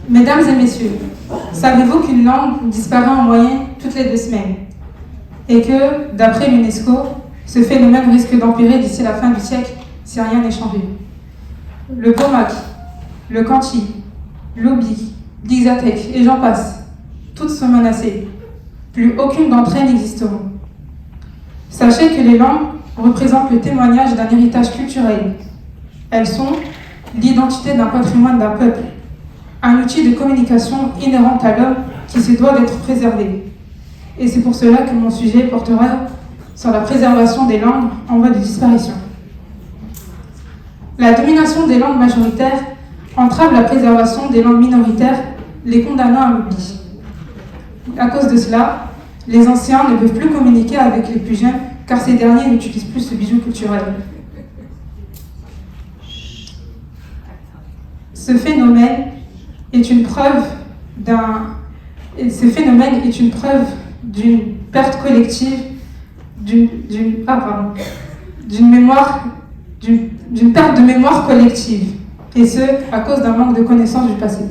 Mesdames et messieurs, savez-vous qu'une langue disparaît en moyenne toutes les 2 semaines et que, d'après l'UNESCO, ce phénomène risque d'empirer d'ici la fin du siècle si rien n'est changé? Le Pomak, le Kanchi, l'Obi, l'Ixatèque et j'en passe, toutes sont menacées. Plus aucune d'entre elles n'existeront. Sachez que les langues représentent le témoignage d'un héritage culturel. Elles sont l'identité d'un patrimoine d'un peuple, un outil de communication inhérent à l'homme qui se doit d'être préservé. Et c'est pour cela que mon sujet portera sur la préservation des langues en voie de disparition. La domination des langues majoritaires entrave la préservation des langues minoritaires, les condamnant à l'oubli. À cause de cela, les anciens ne peuvent plus communiquer avec les plus jeunes car ces derniers n'utilisent plus ce bijou culturel. Ce phénomène est une preuve d'une perte collective, d'une perte de mémoire collective, et ce, à cause d'un manque de connaissance du passé.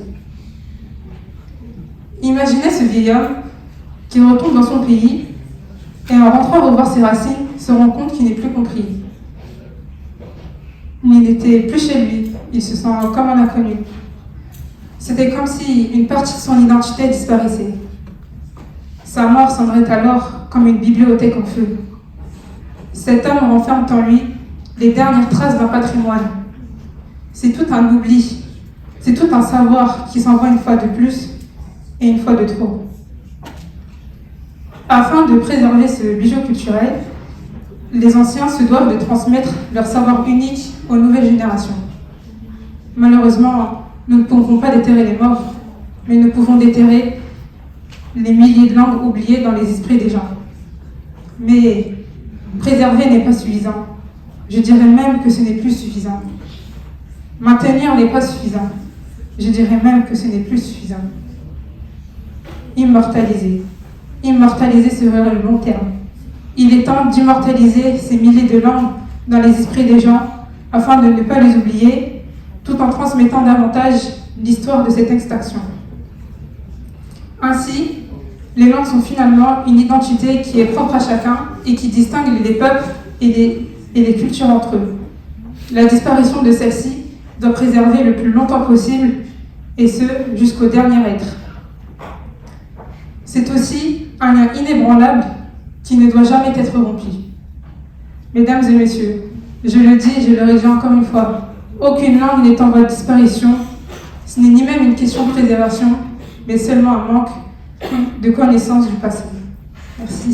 Imaginez ce vieil homme qui retourne dans son pays et en rentrant revoir ses racines, se rend compte qu'il n'est plus compris. Il n'était plus chez lui, il se sent comme un inconnu. C'était comme si une partie de son identité disparaissait. Sa mort semblerait alors comme une bibliothèque en feu. Cet homme renferme en lui les dernières traces d'un patrimoine. C'est tout un oubli, c'est tout un savoir qui s'envoie une fois de plus et une fois de trop. Afin de préserver ce bijou culturel, les anciens se doivent de transmettre leur savoir unique aux nouvelles générations. Malheureusement, nous ne pouvons pas déterrer les morts, mais nous pouvons déterrer les milliers de langues oubliées dans les esprits des gens. Mais préserver n'est pas suffisant. Je dirais même que ce n'est plus suffisant. Maintenir n'est pas suffisant. Je dirais même que ce n'est plus suffisant. Immortaliser. Immortaliser serait le long terme. Il est temps d'immortaliser ces milliers de langues dans les esprits des gens afin de ne pas les oublier, tout en transmettant davantage l'histoire de cette extinction. Ainsi, les langues sont finalement une identité qui est propre à chacun et qui distingue les peuples et les cultures entre eux. La disparition de celle-ci doit préserver le plus longtemps possible, et ce, jusqu'au dernier être. C'est aussi un lien inébranlable qui ne doit jamais être rompu. Mesdames et messieurs, je le dis et je le redis encore une fois, aucune langue n'est en voie de disparition. Ce n'est ni même une question de préservation, mais seulement un manque de connaissance du passé. Merci.